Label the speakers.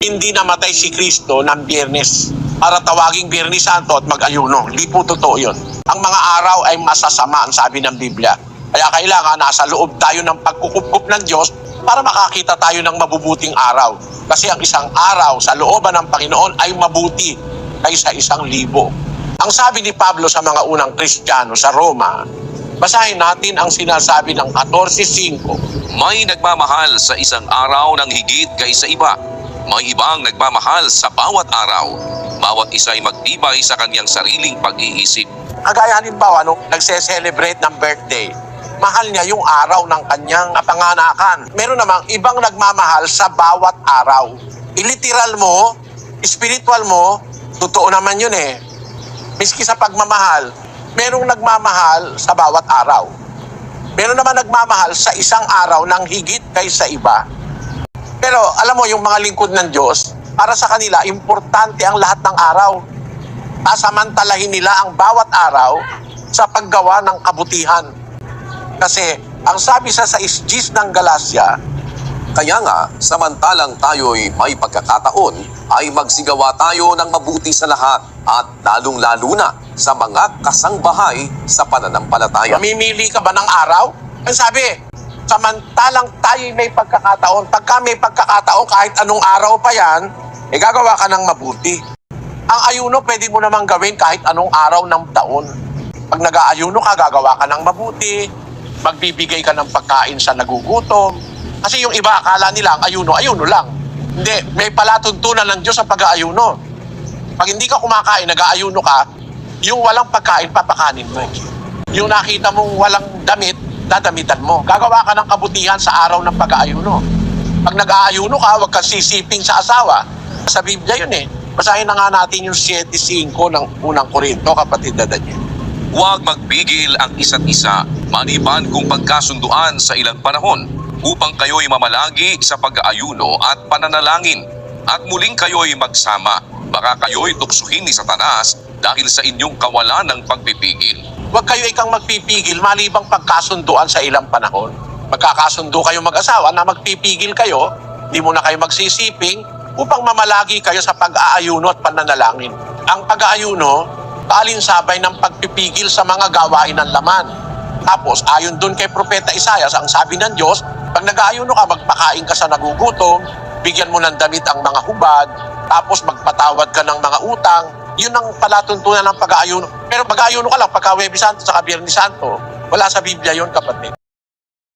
Speaker 1: hindi namatay si Kristo ng Biyernes para tawaging Biyernes Santo at mag-ayuno. Hindi po totoo yun. Ang mga araw ay masasama, ang sabi ng Biblia. Kaya kailangan nasa loob tayo ng pagkukup ng Diyos para makakita tayo ng mabubuting araw. Kasi ang isang araw sa looban ng Panginoon ay mabuti kaysa 1,000. Ang sabi ni Pablo sa mga unang Kristiyano sa Roma, basahin natin ang sinasabi ng 14:5.
Speaker 2: May nagmamahal sa isang araw ng higit kaysa iba. May ibang nagmamahal sa bawat araw. Bawat isa ay magtibay sa kanyang sariling pag-iisip.
Speaker 1: Kagaya halimbawa, nagse-celebrate ng birthday, mahal niya yung araw ng kanyang kapanganakan. Meron namang ibang nagmamahal sa bawat araw. Iliteral mo, spiritual mo, totoo naman yun eh. Miski sa pagmamahal, merong nagmamahal sa bawat araw. Meron naman nagmamahal sa isang araw ng higit kaysa iba. Pero alam mo, yung mga lingkod ng Diyos, para sa kanila, importante ang lahat ng araw. Sasamantalahin nila ang bawat araw sa paggawa ng kabutihan. Kasi ang sabi sa 6:10 ng Galacia,
Speaker 3: Kaya nga, samantalang tayo'y may pagkakataon, ay magsigawa tayo ng mabuti sa lahat at lalong-lalo na sa mga kasangbahay sa pananampalataya.
Speaker 1: mamimili ka ba ng araw? Ang sabi, samantalang tayo'y may pagkakataon, pagka may pagkakataon, kahit anong araw pa yan, gagawa ka ng mabuti. Ang ayuno, pwede mo namang gawin kahit anong araw ng taon. Pag nag-aayuno ka, gagawa ka ng mabuti, magbibigay ka ng pagkain sa nagugutom. Kasi yung iba, akala nila ang ayuno lang. Hindi, may palatuntunan ng Diyos sa pag-aayuno. Pag hindi ka kumakain, nag-aayuno ka, yung walang pagkain, papakanin mo. Yung nakita mong walang damit, dadamitan mo. Gagawa ka ng kabutihan sa araw ng pag-aayuno. Pag nag-aayuno ka, huwag kang sisiping sa asawa. Sa Biblia yun eh. Basahin na nga natin yung 7:5 ng unang Korinto, kapatid na Daniel.
Speaker 2: Huwag magpigil ang isa't isa, maliban kung pagkasunduan sa ilang panahon, upang kayo'y mamalagi sa pag-aayuno at pananalangin, at muling kayo'y magsama. Baka kayo'y tuksuhin ni Satanas dahil sa inyong kawalan ng pagpipigil.
Speaker 1: Huwag kayo ikang magpipigil malibang pagkasunduan sa ilang panahon. Magkakasundo kayo mag-asawa na magpipigil kayo, di mo na kayo magsisiping, upang mamalagi kayo sa pag-aayuno at pananalangin. Ang pag-aayuno, kaalinsabay ng pagpipigil sa mga gawain ng laman. Tapos, ayon dun kay Propeta Isaias, ang sabi ng Diyos, pag nag-aayuno ka, magpakain ka sa nagugutom, bigyan mo ng damit ang mga hubad, tapos magpatawad ka ng mga utang. Yun ang palatuntunan ng pag-aayuno. Pero pag-aayuno ka lang, pagka Huwebes Santo sa Biyernes Santo, wala sa Biblia yun, kapatid.